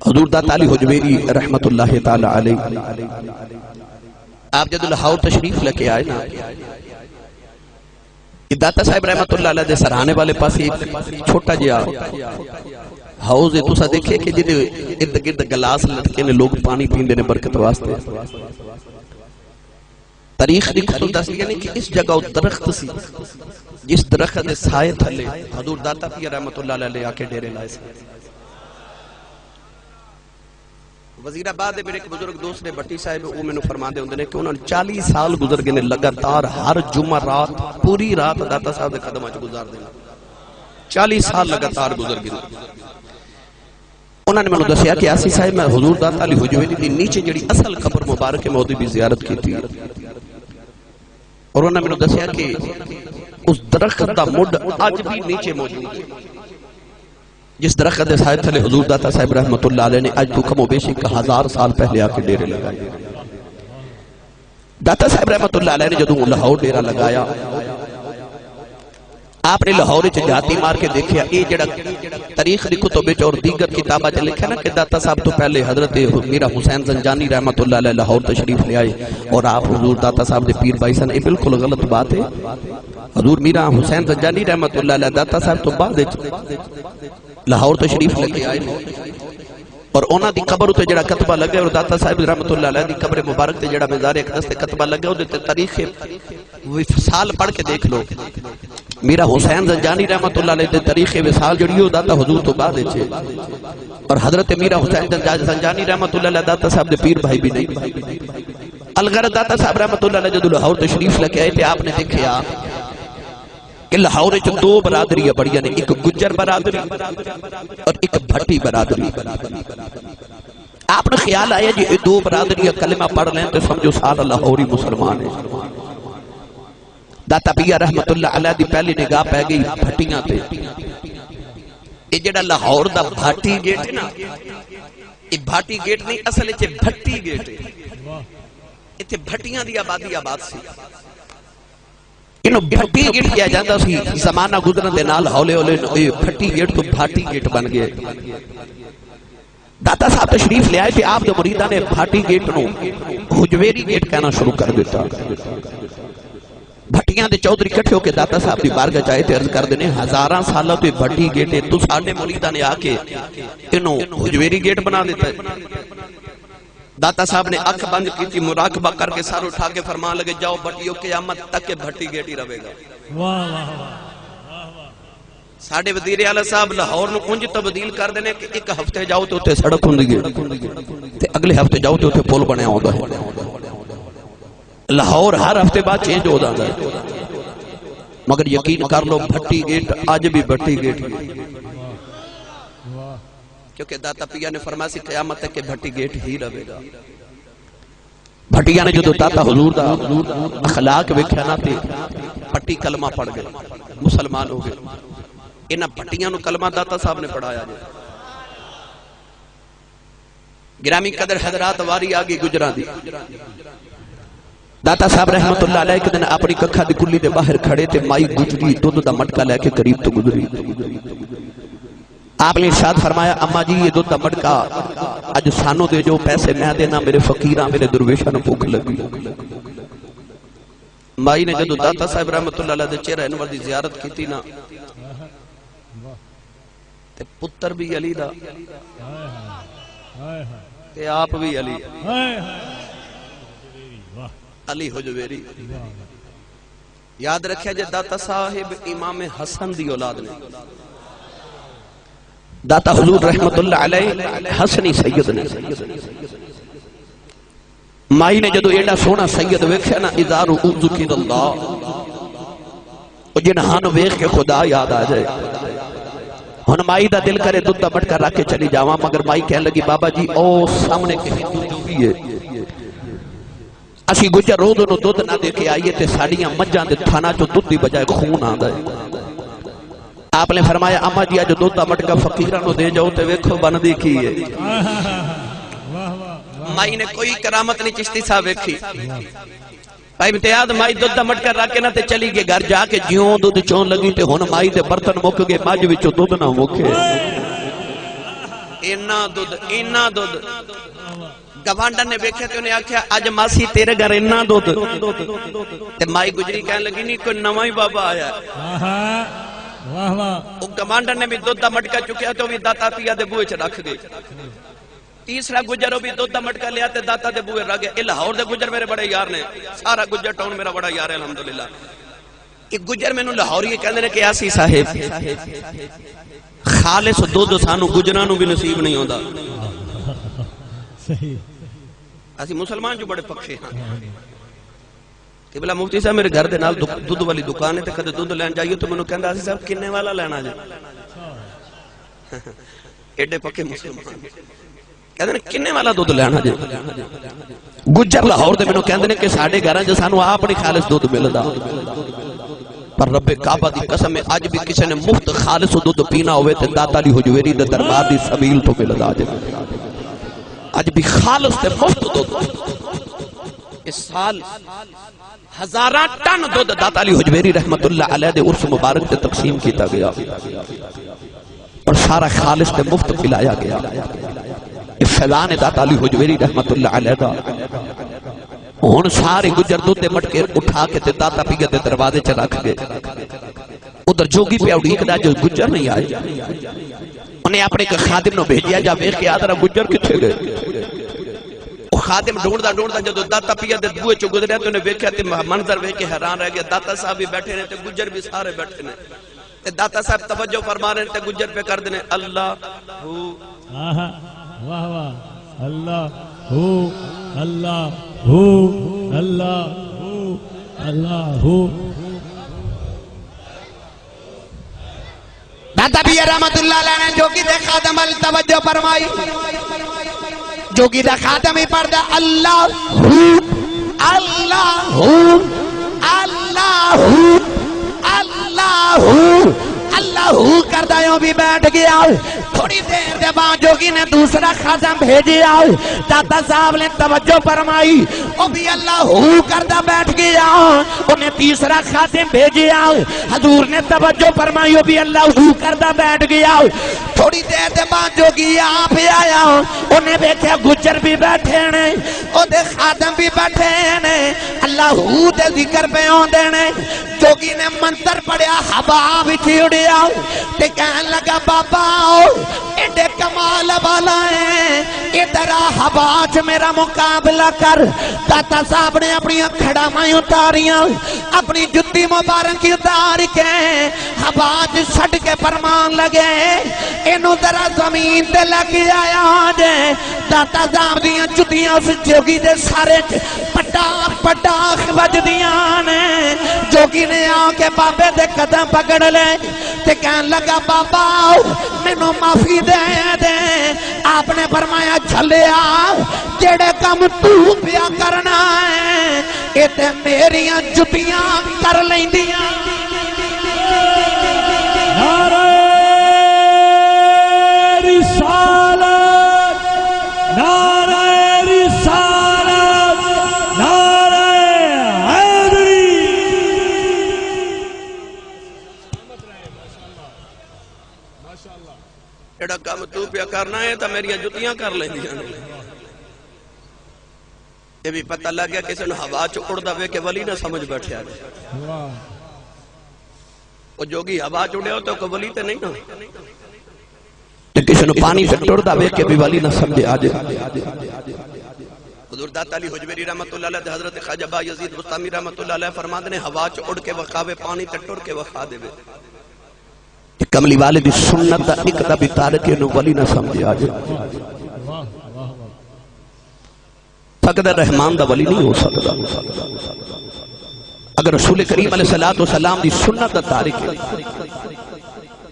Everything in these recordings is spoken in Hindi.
हजूर दाता अली हुजवेरी रहमतुल्लाह ताला अलैह आप जब लाहौर तशरीफ लेके आए ना, दाता साहब रहमतुल्लाह अलैह दे सराहने वाले पास एक छोटा जिहा हाउस है, तुसा देखे कि जिहदे इर्द गिर्द गिलास लटके ने, लोग पानी पींदे ने बरकत वास्ते। तारीख दी कुतुब दसदी ने कि इस जगह दरख्त सी, जिस दरख्त दे साए थले हजूर दाता पिया रहमतुल्लाह अलैह आके डेरे लाए सी। वजीराबाद मेरे एक बुजुर्ग दोस्त ने भट्टी साहब वो मैंने फरमाते होंगे ने कि उन्होंने 40 साल गुजर गए ने लगातार हर जुम्मा रात पूरी रात दाता साहब के कदम गुजार देना। 40 साल लगातार गुजर गए। उन्होंने मैंने दसिया कि आसी साहब मैं हुजूर दाता अली हुजवेरी दी नीचे जिहड़ी असल कब्र मुबारक है मैं ओदी भी जियारत की थी, और उन्होंने मैंने दसिया कि उस दरख्त दा मुड अज भी नीचे मौजूद है, जिस दरख्त के साए थले हुजूर दाता साहब रहमतुल्लाह अलैह ने आज तो कमो बेशी 1000 साल पहले आके डेरे लगाए। दाता साहब रहमतुल्लाह अलैह ने जदों लाहौर डेरा लगाया, आपने लाहौर च जाती मार के देखा ये जड़ा तारीख दी कुतुब और दीगर किताबा च लिखा ना कि दाता साहब तो पहले हजरत मीरा हुसैन ज़ंजानी रहमतुल्लाह अलैह लाहौर तशरीफ ले आए और आप हुजूर दाता साहब के पीर भाई सन। ये बिल्कुल गलत बात है। हजूर मीरा हुसैन ज़ंजानी रहमतुल्लाह अलैह दाता साहब तो बाद लाहौर तशरीफ लेके आए और उन्होंने कबर उत्ते जड़ा कतबा लगे और दाता साहब रहमतुल्लाह अलैह दी कब्र मुबारक ते जड़ा मज़ार अक़दस ते कतबा लगे उहदे ते तारीख विसाल पढ़ के देख लो। मीरा हुसैन ज़ंजानी रहमतुल्लाह अलैह दे तारीख विसाल जड़ी हो दाता हुजूर तो बाद है, और हजरत मीरा हुसैन ज़ंजानी रहमतुल्लाह अलैह दाता साहब दे पीर भाई भी नहीं। अलगर दाता साहब रहमतुल्लाह अलैह जदों लाहौर तशरीफ लेके आए थे आपने देखा कि लाहौर च 2 बरादरियां बड़िया ने, एक गुज्जर बरादरी और एक भट्टी बरादरी। आपने ख्याल आया जी 2 बरादरियां कलमा पढ़ लें तो समझो सारा लाहौरी मुसलमान है। दाता पिया रहमतुल्लाह अलैह दी पहली निगाह पै गई भट्टियां ते। ये जेड़ा लाहौर दा भाटी गेट है ना, ये भाटी गेट नहीं असल च भट्टी गेट है। इत्थे भट्टियां दी आबादी आबाद सी, इन्हों भट्टी गेट किया जाता सी। जमाना गुजरन दे नाल हौले हौले भट्टी गेट तो भाटी गेट बन गए। दाता साहब तशरीफ ले आए थे, आप दे मुरीदा ने भाटी गेट नूं हुजवेरी गेट कहना शुरू कर दिता। भट्टियां दे चौधरी इकट्ठे होकर दाता साहब की बारगाह चाहे ते अर्ज कर देने 1000 सालों तो भट्टी गेट है, तू साडे मुरीदा ने आके इन्हों हुजवेरी गेट बना दिता है। दाता साहब ने अख बंद की, मुराकबा करके सर उठा के फरमान लगे जाओ भट्टियों क़यामत तक के भट्टी गेट ही रहेगा। वाह वाह वाह। साडे वजीर आला साहब लाहौर नूं उंज तब्दील कर देने कि एक हफ्ते जाओ तो उत्थे सड़क हुंदी है ते अगले हफ्ते जाओ तो उत्थे पुल बनया होंदा है। लाहौर हर हफ्ते बाद चेंज हो जाता है, मगर यकीन कर लो भट्टी गेट आज भी भट्टी गेट, क्योंकि दाता पिया ने फरमाया सी क़यामत तक के भट्टी गेट ही रहेगा। भट्टिया ने जो दाता हुजूर दा अखलाक वेख्या ना ते पट्टी कलमा पढ़ गए, मुसलमान हो गए। इन्हां भट्टियां नूं कलमा दाता साहब ने पढ़ाया। गिरामी कदर हजरात वारी आ गई गुजरां दी। दाता साहब रहमतुल्लाह अलैह एक दिन अपनी कखा दी कुल्ली दे बाहर खड़े थे, माई गुजरी दुध दा मटका लेके करीब तो गुजरी। आपने इरशाद फरमाया अम्मा जी ये दुध दा मटका अज सानू दे जो, पैसे मैं देना, मेरे फकीरां मेरे दुर्वेशां नूं भुख लगी। माई ने जदों दाता साहब रहमतुल्लाह अलैह दे चेहरा अनवर दी जियारत की ना, ते पुत्र भी अली दा ते आप भी अली, अली हुजवेरी। याद रखिया जे दाता साहिब इमाम हसन दी औलाद ने। दाता हुजूर रहमतुल्लाह अलैह हसनी सैयद ने। माई ने जदों एडा सोहना सैयद वेख्या ना, इज़ारु उज़ुकिरल्लाह, ओ जिन्हां नूं वेख के खुदा याद आ जाए। हुण माई दा दिल करे दुध दा मटका रख के चली जावां, मगर माई कहन लगी बाबा जी ओ सामने के हिंदू जो भी है, असी गुजर रोज नूं दुध ना दे के आईए ते साडियां मज्जां दे थाना चों दुध दी बजाय खून आंदा है। आपने फरमाया अम्मा जी अज दुध दा मटका फकीरां नूं दे जाओ ते वेखो बनदी की है। माई ने कोई करामत नहीं चिश्ती साहब वेखी। भाई इम्तियाज माई दुध दा मटका रख के ना ते चली गई घर, जाके ज्यों दुध चोन लगी ते हुण माई दे बर्तन मुक गए, मज विचों दुध ना मुके। इन्ना दुध गवांडन ने वेख्या ते उन्हें आख्या अज मासी तेरे घर इन्ना दुध ते माई गुजरी कहने लगी नहीं कोई नवा ही बाबा आया। वाह वाह। गवांडन ने भी दुध का मटका चुकया तो भी दाता पिया दे बूहे च रख गए। तीसरा गुजर भी दुध का मटका लिया ते दाता दे बूहे रख गया। लाहौर दे गुजर मेरे बड़े यार ने, सारा गुजर टाउन मेरा बड़ा यार है अलहमदुलिल्लाह। एक गुजर मैनू लाहौरी कहंदे ने कि आसी साहिब खालिस दुध सानू गुजरां नू भी नसीब नहीं होंदा। सही। असी मुसलमान जो बड़े पक्के हाँ। किबला मुफ्ती साहब मेरे घर दे नाल दुध वाली दुकान है, कदे दुध लैन जाइए तो मैनू कहंदा आसी साहब किन्ने वाला लेना जे। एडे पक्के मुसलमान कहंदे ने किन्ने वाला दुध लेना जे। गुजर लाहौर दे मैनू कहंदे ने कि साडे घरां च सानू अपनी खालिस दुध मिलदा, पर रब्बे काबा दी कसम है अज भी किसी ने मुफ्त खालिस दुध पीना होवे ते दाता दी हुजवेरी दे दरबार दी सबील तो मिलदा जे। अज भी खालिस ते मुफ्त दुध। इस साल हजारां टन दुध दाता अली हुजवेरी रहमतुल्लाह अलैह दे उर्स मुबारक ते तकसीम किया गया और सारा खालिस ते मुफ्त पिलाया गया। इस फैजान दाता अली हुजवेरी रहमतुल्लाह अलैह दा हुण सारे गुजर दूध दे मटके उठा के ते दाता पिया दे दरवाजे च रख गए। उधर जोगी पे उड़ीकदा जो गुजर नहीं आए, उन्हें अपने एक खादिम नु भेजिया जा वेख के आदरा गुजर किथे गए। वो खादिम ढूंढदा ढूंढदा जदों दाता पिया दे बूहे चो गुजरिया तो उन्हें वेख्या ते मंजर वेख के हैरान रह गया। दाता साहब भी बैठे ने ते गुजर भी सारे बैठे ने ते दाता साहब तवज्जो फरमा रहे ते गुजर पे कर देने अल्लाह हू। वाह वाह। अल्लाह हू अल्लाह हू अल्लाह हू अल्लाह हू। दाता भी रहमतुल्लाह अलैह ने जोगी दे खादम अल तवज्जो फरमाई। जोगी दा खादम ही पढ़दा अल्लाह हू अल्लाह हू अल्लाह हू अल्लाह हू अल्लाह हू करदा यूं भी बैठ गया। थोड़ी देर के बाद जोगी ने दूसरा खादम भेजा। दाता साहब ने तवज्जो फरमाई, वो भी अल्लाह हू करदा बैठ गया। उन्हें तीसरा खादम भेजा। हजूर ने तवज्जो फरमाई, वो भी अल्लाह हू करदा बैठ गया। थोड़ी देर के बाद जोगी आप आया। उन्हें देखा गुजर भी बैठे ने, ओदे खादम भी बैठे ने, अल्लाह हू दे जिक्र पे आउंदे ने। जोगी ने मंत्र पढ़िया, हवा विच उड़िया ते कहन लगा बाबा एडे कमाल वाला है, इधर हवा च मेरा मुकाबला कर। दाता साहब ने अपनी खड़ावां उतारियां, अपनी जुत्ती मुबारक उतार के हवा च छड़ के फरमान लगे इनू जरा जमीन ते लेके आया जे। दाता साहब दियां जुत्तियां उस जोगी दे सारे पटाख पटाख बजदियां ने। जोगी ने आके बाबे दे कदम पकड़ ले ते कहन लगा बाबा मैनू माफी दे दे। आपने फरमाया झलिया जेड़े काम तू पिया करना है ये ते मेरियां जुटियां कर लैंदियां। नारे रिसालत नारे रिसालत नारे हैदरी। जेड़ा काम तू पिया करना है तो मेरिया जुतियां कर लेंदियां। ये भी पता लग गया किसी ने हवा च उड़दा वे के वली ना समझ बैठा। वो जोगी हवा च उड़िया तो वली तो नहीं ना, किसी ने पानी से टुरदा वे के भी वली ना समझे। आज हुजूर दाता अली हुजवेरी रहमतुल्लाह अलैह हजरत ख्वाजा बायजीद बुस्तामी रहमतुल्लाह अलैह फरमाते ने हवा च उड़ के वखावे पानी ते टुर के वखा देवे। कमली वाले दी सुन्नत दा एक दा भी तारक नु वली ना समझे। आज सकदा रहमान दा वली नहीं हो सकदा अगर रसूल करीम अलैहिस्सलातु वस्सलाम दी सुन्नत दा तारिक है।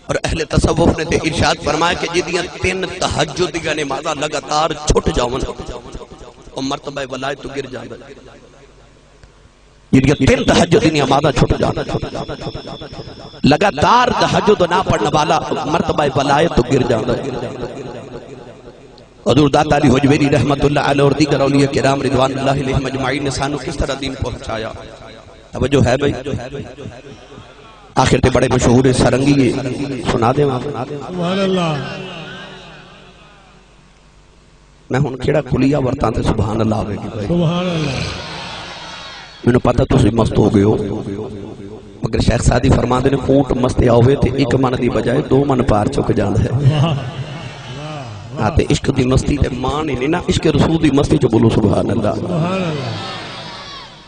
और अहले तसव्वुफ ने ते इरशाद फरमाया कि जिदियां 3 तहज्जुद दी नमाज़ां लगातार छुट जावन और मर्तबा वलायत तो गिर जांदा। जिदियां 3 तहज्जुद दी नमाज़ां छुट जावन लगातार तहज्जुद ना पढ़ने वाला मर्तबा वलायत तो गिर जाता है। हुजूर दाता अली हुजवेरी रहमतुल्लाह अलैह और दीगर औलिया किराम रिज़वानुल्लाहि अलैहिम अजमाइन ने सानू किस तरह दीन पहुंचाया। तवज्जो है भाई, आखिर ते बड़े मशहूर सरंगी सुना दे। सुभान अल्लाह। मैं हुण केड़ा कुलिया वरतां ते सुभान अल्लाह आवेगी भाई सुभान अल्लाह मैनू पता तुसीं मस्त हो गए हो मगर शेख सादी फरमाते ने ऊंट मस्त आवे ते एक मन की बजाय 2 मन पार चुक जाता है। हाँ ते इश्क दी मस्ती ते मान ही नहीं ना, इश्क रसूल दी मस्ती च बोलो सुभान अल्लाह।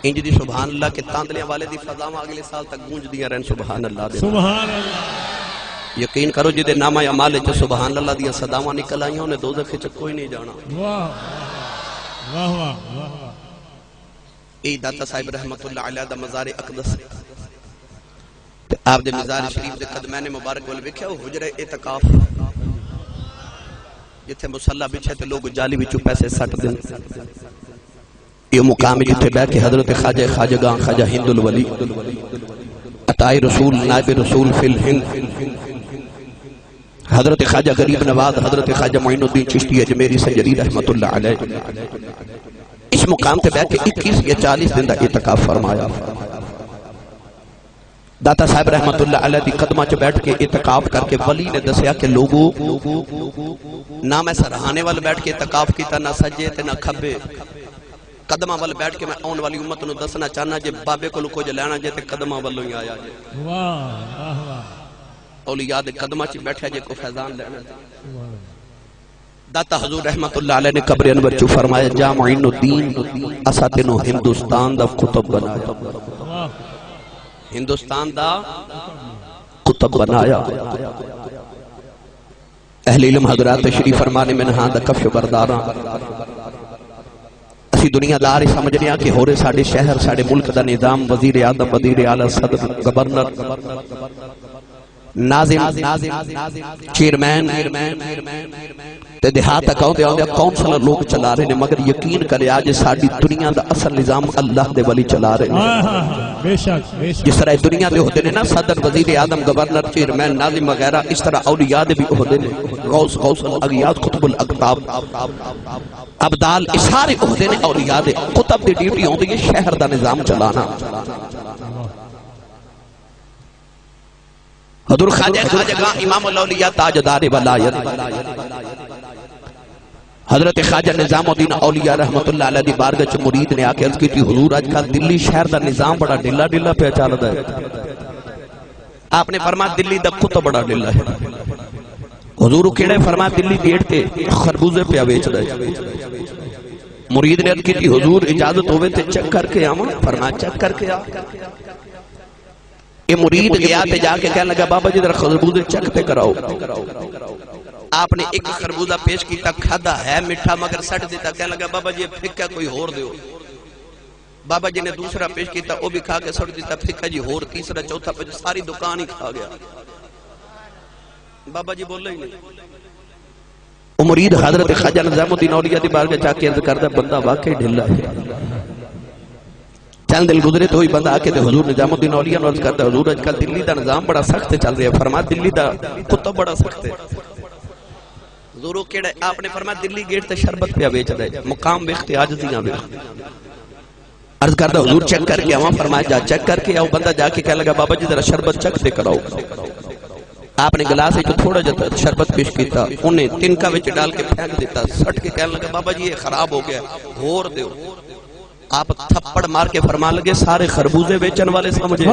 इंज दी सुभान अल्लाह के तांदलियां वाले दी फज़ावां अगले साल तक गूंजदियां रहन सुभान अल्लाह दे। सुभान अल्लाह। यकीन करो जिदे नामा अमाल च सुभान अल्लाह दी सदावां निकल आईयां उन्हें दोज़ख च कोई नहीं जाना। वाह वाह वाह वाह। ए दाता साहिब रहमतुल्लाह अलैह दा मज़ार अक़दस ते आप दे मज़ार शरीफ दे कदमैन मुबारक वल वेख्या हुजरे इतकाफ जिथे मुसल्ला बिछे ते लोग जाली विचों पैसे सट देन। ये मुकाम जिथे बैठ के हजरत ख्वाजा ख्वाजगां ख्वाजा हिंदुल वली अताए रसूल नायब रसूल फिल हिंद हजरत ख्वाजा गरीब नवाज हजरत ख्वाजा मोइनुद्दीन चिश्ती अजमेरी सजरी रहमतुल्लाह अलैह इस मुकाम पे बैठ के 21 या 40 दिन का इतकाफ फरमाया। दाता साहब रहमतुल्लाह अलैह दी कदमां च बैठ के इतकाफ करके वली ने दसिया कि लोगों ना मैं सरहाने वाल बैठ के इतकाफ किया ना सज्जे ते ना खब्बे कदमां वाल बैठ के मैं आने वाली उम्मत नूं दसना चाहना जे बाबे कोल कुछ लैना जे ते कदमां वालों ही आया जे। वाह वाह वाह। औलिया दे कदमां च बैठा जे को फैजान लेना। दाता हुजूर रहमतुल्लाह अलैह ने कब्र अनवर च फरमाया जा मोइनुद्दीन असा तेनों हिंदुस्तान दा कुतुब बनाया हिंदुस्तान दा कुतुब बनाया। अहले इल्म हजरात तशरीफ फरमाने में नहा दा कफ्श बरदारा असी दुनियादार समझने कि हो रहे साडे शहर साडे मुल्क दा निजाम वजीर आदम वजीर आला सदर गवर्नर नाजिम चेयरमैन ते देहात कहते आंदे काउंसलर लोग चला रहे ने मगर यकीन करे आज साडी दुनिया दा असल निजाम अल्लाह दे वली चला रहे हैं। बेशक बेशक। जिस तरह दुनिया दे होते ने ना सदर वजीर आदम गवर्नर चेयरमैन नाजिम वगैरह इस तरह औलिया दे भी होते ने गौस गौसल अगियात कुतुबुल अक़ताब अब्दाल इस सारे होते ने औलिया दे कुतुब दी ड्यूटी होंदी है शहर दा निजाम चलाना। हुजूर ख्वाजा ख्वाजगां इमामुल औलिया ताजदार वलायत हजरत ख्वाजा निजामुद्दीन औलिया रहमतुल्लाह अलैह दी बारगाह च मुरीद ने आके अर्ज की हुजूर आजकल दिल्ली शहर दा निजाम बड़ा ढिला ढिला पे चलदा है। आपने फरमाया दिल्ली दा कुतुब बड़ा ढिला है। हुजूर केड़े फरमाया दिल्ली गेट ते खरबूजे पे बेचदा है। मुरीद ने अर्ज की हुजूर इजाजत होवे ते चेक करके आवां। फरमाया चेक करके आ। ये मुरीद गया ते जाके कहने लगा बाबा जी जरा खरबूजे चेक ते कराओ। आपने एक खरबूजा पेश किया खादा है मिठा मगर सट दिता कहने लगा बाबा जी फिक्का कोई होर दो। बाबा जी ने दूसरा पेश किया वो भी खा के सट दिता फिक्का जी होर तीसरा चौथा पे सारी दुकान ही खा गया। बाबा जी बोले ही नहीं। वो मुरीद हजरत ख्वाजा निजामुद्दीन औलिया दी बारगाह जाके अर्ज करदा बंदा वाकई ढिला है। चंद दिल गुजरे तो ही बंदा आके हुजूर निजामुद्दीन औलिया अर्ज करदा हुजूर आजकल दिल्ली दा निजाम बड़ा सख्त चल रहा है। फरमाया दिल्ली दा कुतुब बड़ा सख्त है। हुजूर केड़ा आपने फरमाया दिल्ली गेट ते शरबत पे बेचदा है मुकाम वेखते आजजियां वेख। अर्ज करदा हुजूर चेक करके आवां। फरमाया जा चेक करके आओ। बंदा जाके कहने लगा बाबा जी जरा शरबत चेक ते कराओ। आपने गिलास विच थोड़ा जिहा शरबत पेश किया उन्हें तिनका विच डाल के फेंक दिता सट के कहने लगा बाबा जी ये खराब हो गया होर दो। आप थप्पड़ मार के फरमा लगे सारे खरबूजे बेचन वाले समझे।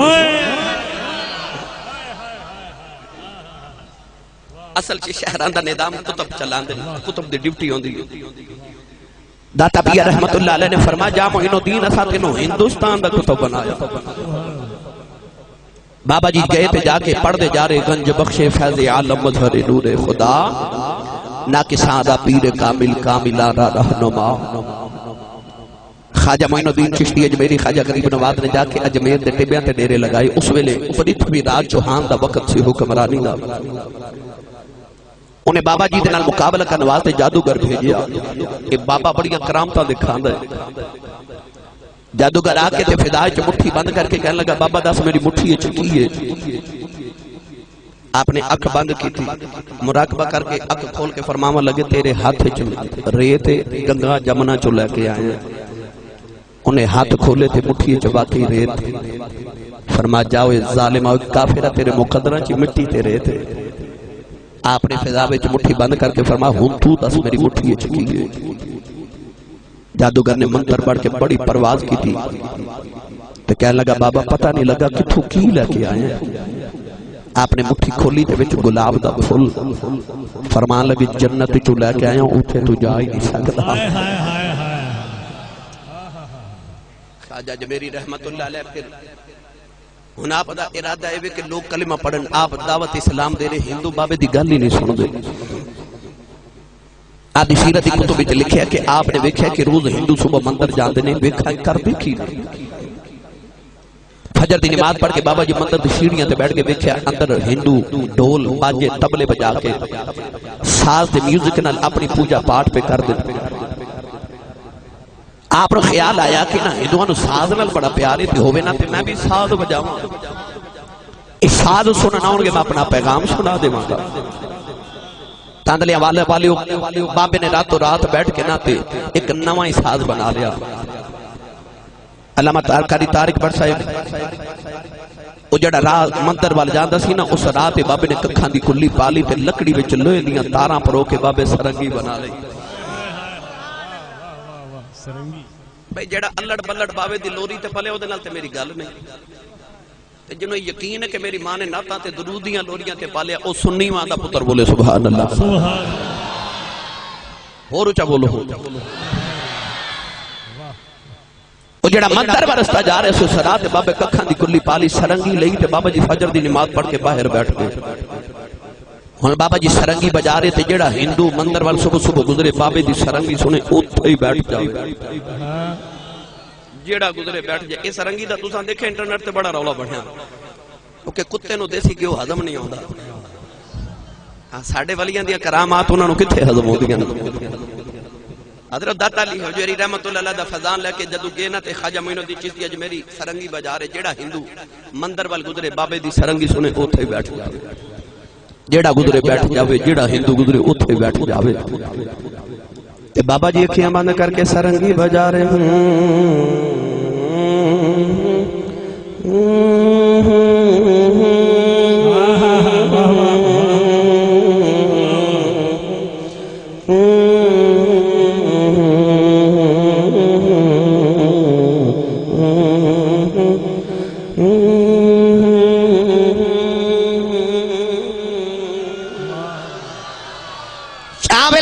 असल च शहरां दा निजाम कुतुब चलांदे कुतुब दी ड्यूटी होंदी है। दाता पिया रहमतुल्लाह अलैह ने फरमाया जा मोइनुद्दीन असा तेनों हिंदुस्तान दा कुतुब बनाया। बाबा जी गए थे जाके पढ़ते जा रहे गंज बख्शे फैज़ आलम मज़हर नूरे खुदा ना किसादा पीर कामिल कामिलाना रहनुमा। ख्वाजा मोइनुद्दीन चिश्ती अजमेरी ख्वाजा गरीब नवाज ने जाके अजमेर दे टिब्बियां ते डेरे लगाए। उस वेले पृथ्वीराज चौहान दा वक्त सी हुक्मरानी दा। उन्हें बाबा जी दे नाल मुकाबला करने वास्ते जादूगर भेजिया। ये बाबा बड़ियां करामतां दिखांदा है। जादूगर आके ते फिदाई च मुट्ठी बंद करके कहने लगा बाबा दस मेरी मुट्ठी च की है। आपने अख बंद की थी मुराकबा करके अख खोल के फरमावा लगे तेरे हाथ च रेत गंगा जमुना चो लेके आए। उन्हें हाथ खोले थे मुट्ठी च वाकई रेत। फरमा जाओ जालिमा काफिरा तेरे मुकद्दरा च मिट्टी ते रेत। आपने फिजा विच मुट्ठी बंद करके फरमाया हुण तू दस मेरी मुट्ठी विच की है। जादूगर ने मंत्र पढ़ के बड़ी परवाज की थी तो कह लगा बाबा पता नहीं लगा किथों की लेके आए हैं। आपने मुट्ठी खोली ते विच गुलाब दा फुल, फरमान लगे जन्नत चो लैके आया उथे तू जा ही नहीं सकदा। ख्वाजा अजमेरी रहमतुल्लाह अलैह फिर हुण आप दा इरादा है कि लोग कलिमा पढ़न, आप दावत इस्लाम दे रहे, हिंदू बाबे दी गल ही नहीं सुनदे। आदि सीरत दी कुतुब विच लिखिया कि आपने वेख्या कि रोज हिंदू सुबह मंदिर जाते ने, वेखा करदे की फजर दी नमाज पढ़ के बाबा जी मंदिर दी सीढ़ियां ते बैठ के वेख्या अंदर हिंदू ढोल बाजे तबले बजा के साज दे म्यूजिक नाल अपनी पूजा पाठ पे कर दे। आप नु ख्याल आया कि ना हिंदुआं नु साज नाल बड़ा प्यार है होवे ना ते मैं भी साज बजावां, इस साज सुनना आउणगे मैं अपना पैगाम सुना देवांगा। तांदले वाले बाबे ने रातों रात बैठ के ना ते एक नवा ही साज बना लिया। अल्लामा कारी तारिक भट्ट साहिब वो जड़ा राह मंदिर वाल जांदा सी ना उस राह ते बाबे ने कखां दी कुल्ली पा ली ते लकड़ी विच लोहे दीयां तारां परो के बाबे सरंगी बना लई। भाई जड़ा अल्लड़ बल्लड़ बाबे दी लोरी ते पले ओदे नाल ते मेरी गल नहीं, ते जिन्हों यकीन है कि मेरी मां ने नातां ते दरूद दीयां लोरियां ते पालिया ओ सुन्नी मां दा पुत्र बोले सुभान अल्लाह। होर ऊंचा बोलो। वो जड़ा मंदिर वा रस्ता जा रहे उस रात बाबे कखां दी कुल्ली पाली सरंगी लई ते बाबा जी फजर दी नमाज पढ़ के बाहर बैठ गए। हुण बाबा जी सरंगी बजा रहे थे, जेड़ा हिंदू मंदिर वाल सुबह सुबह गुजरे बाबे दी सरंगी सुने उत्थे ही बैठ जावे, जेड़ा गुजरे बैठ जाए। इस सरंगी दा तुसां देखे इंटरनेट ते बड़ा रौला बढ़िया क्योंकि कुत्ते नु देसी घिओ हजम नहीं आउंदा। हां साडे वलियां दी करामात उन्हां नु किथे हजम होंदियां ने। हजरत दाता अली हजरी रहमतुल्लाह अलैह दा फजान लेके जदू गए ना ते ख्वाजा मोइनुद्दीन चिश्ती अजमेरी सरंगी बजा रहे, जेड़ा हिंदू मंदिर वाल गुजरे बाबे दी सरंगी सुने उत्थे ही बैठ जावे, जेड़ा गुजरे बैठ जावे, जेड़ा हिंदू गुजरे उत्थे बैठ जावे। ते बाबा जी अखियां बंद करके सरंगी बजा रहे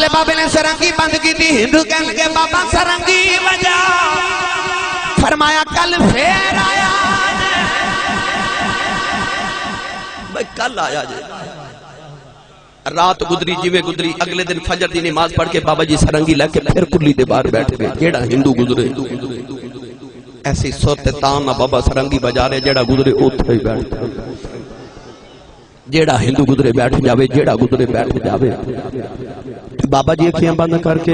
बाबे ने सरंगी बंद की थी। हिंदू कह लगे बाबा सरंगी बजा, फरमाया कल फिर आया भाई कल आया जे। रात गुजरी जिवे गुजरी, अगले दिन फजर दी नमाज पढ़ के बाबा जी सरंगी लेके फिर कुल्ली दे बाहर बैठ गए, जेड़ा हिंदू गुजरे। ऐसी सुरत तान ना बाबा सरंगी बजा रहे, जेड़ा गुजरे उत्थे ही बैठ जाए, जेड़ा हिंदू गुजरे बैठ जावे, जेड़ा गुजरे बैठ जावे। बाबा जी अखियां बंद करके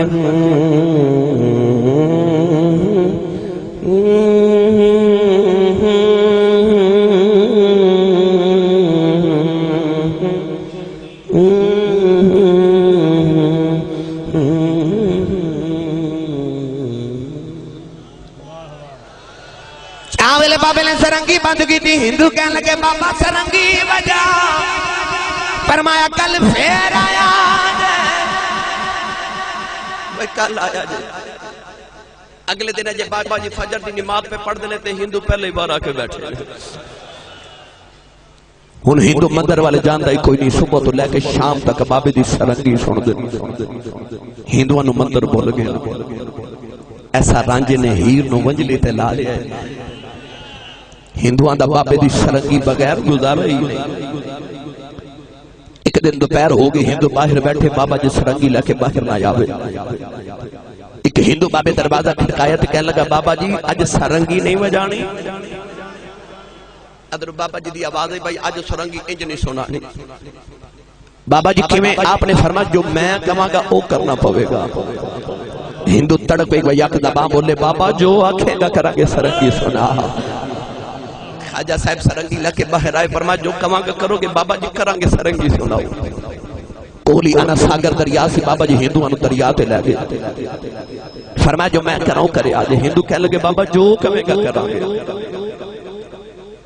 चावले बाबे ने सरंगी बंद की थी। हिंदू कह लगे बाबा सरंगी बजा, फरमाया कल फिर आया कल आया जी। अगले दिन जे बाबा जी फजर दी नमाज पे पढ़ देने ते हिंदू पहले ही बाहर आके बैठे। हुण हिंदू मंदिर वाले जानदा ही कोई नहीं, सुबह तो लेके शाम तक बाबे दी सरंगी सुनदे। हिंदुआं नूं मंदिर भुल गया। ऐसा रांझे ने हीर नूं वंजली ते ला लिया। हिंदुआं दा बाबे दी सरंगी बगैर गुजारा ही नहीं। एक दिन दोपहर हो गई, हिंदू बाहर बैठे, बाबा जी सरंगी लेके बाहर ना आवे। एक हिंदू बाबे दरवाजा खटकाया तो कह लगा बाबा जी अज सरंगी नहीं बजानी। अदर बाबा जी दी आवाज है भाई अज सरंगी इंज नहीं सुनानी। बाबा जी किवें? आपने फरमाया जो मैं कहांगा वो करना पवेगा। हिंदू तड़प पे यकदम बोले बाबा जो आखेगा करांगे सरंगी सुना। ख्वाजा साहब सरंगी लेके बाहर आए, फरमाया जो कहांगा करोगे बाबा जी करांगे सरंगी सुनाओ। कोली आना सागर दरिया से बाबा जी हिंदुआं नूं दरिया ते ले गए। फरमाया जो मैं कराऊं करे आज। हिंदू कह लगे बाबा जो कहेगा करांगे।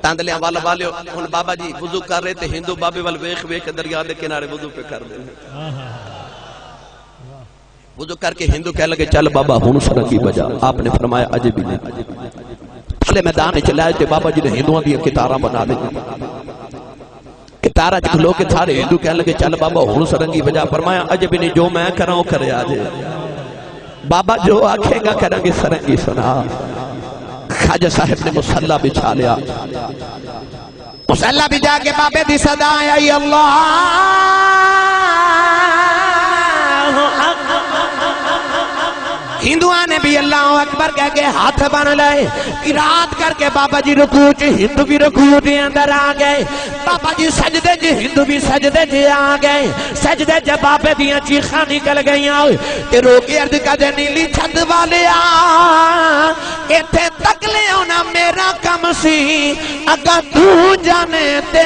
तांदलियां वाला वाले हुन बाबा जी वुजू कर रहे थे हिंदू बाबे वाल वेख वेख दरिया के किनारे वुजू पे कर दे वुजू करके हिंदू कह लगे चल बाबा हुन सरंगी बजा आपने फरमाया अजे भी नहीं पहले मैदान में चलाए थे बाबा जी ने हिंदुओं दी कितारा बना दी कितारा च खलो के सारे हिंदू कह लगे चल बाबा हुन सरंगी बजा फरमाया अजे भी नहीं जो मैं करा वो करे आज बाबा जो आखेगा करेंगे सरंगी सुना ख्वाजा साहब ने मुसल्ला बिछा लिया मुसल्ला बिछा के बाबे दी सदा आई अल्लाह हिंदुआ ने भी अल्लाह अकबर कह के हाथ बन लाए किरात करके बाबा जी रुकू च हिंदू भी रुकू के अंदर आ गए बाबा जी सजदे च हिंदू भी सजदे च आ गए सजदे च बाबे दियां चीखां निकल गईयां ते रोके अर्ज कदे नीली छत वाले आ इथे तक ले आना मेरा कम सी अगर तू जाने ते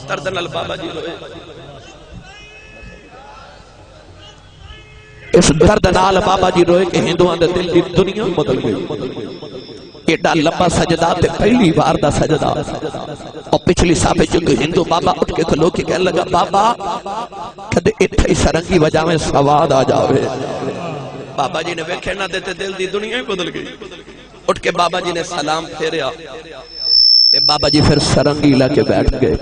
दर्द नाल बाबा जी रोए इस दर्द नाल बाबा जी रोए कि हिंदुओं दे दिल दी दुनिया बदल गई एडा लंबा सजदा ते पहली बार दा सजदा और पिछली साफे च हिंदू बाबा उठ के खलो के कह लगा बाबा कदे इथे सरंगी बजावे सवाद आ जावे बाबा जी ने वेखे ना देते दिल दी दुनिया ही बदल गई उठ के बाबा जी ने सलाम फेरिया ते बाबा जी फिर सरंगी लाके बैठ गए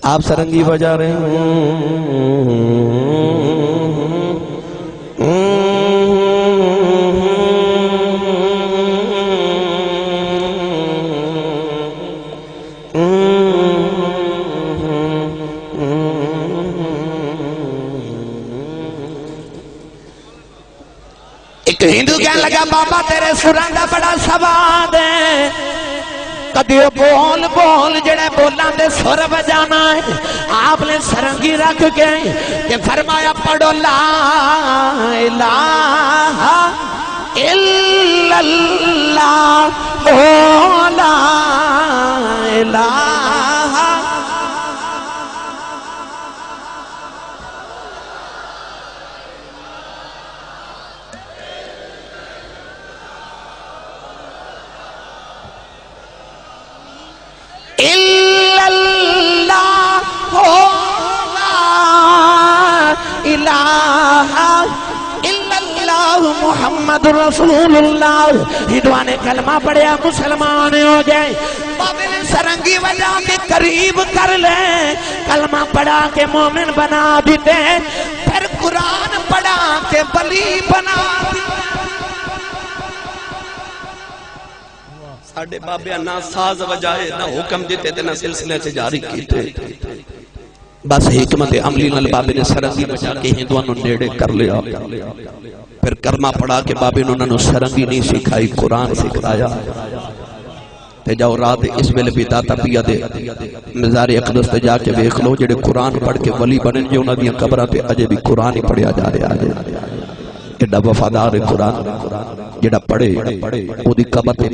आप सरंगी बजा रहे हैं एक हिंदू कहने लगा बाबा तेरे सुरां दा बड़ा सवाद है कदे बोल बोल जड़े बोलां दे सुर बजाना है आपने सरंगी रख के फरमाया पढ़ो ला इलाहा इल्लल्लाह ओ ला इलाहा मुहम्मद रसूलुल्लाह हिंदुआ ने कलमा पढ़िया मुसलमान हो गए बाबे ने सरंगी बजा के करीब कर ले कलमा पढ़ा के मोमिन बना देते फिर कुरान पढ़ा के बली बना साडे बाबे ना साज बजाए ना हुक्म देते थे ना सिलसिले से जारी कीते बस हिकमत अमली नाल बाबे ने सरंगी बजा के हिंदुआं नूं नेड़े कर लिया फिर कलमा पढ़ा के बाबे ने उन्होंने सरंगी नहीं सिखाई कुरान सिखाया ते जाओ रात इस वेले भी दाता पिया दे मज़ार अक़दस ते जाके वेख लो जेडे कुरान पढ़ के वली बने जे उन्हां दी कब्रां ते अजे भी कुरान ही पढ़िया जा रहा है एडा वफादार कुरान जेड़ा पढ़े ओदी कब्र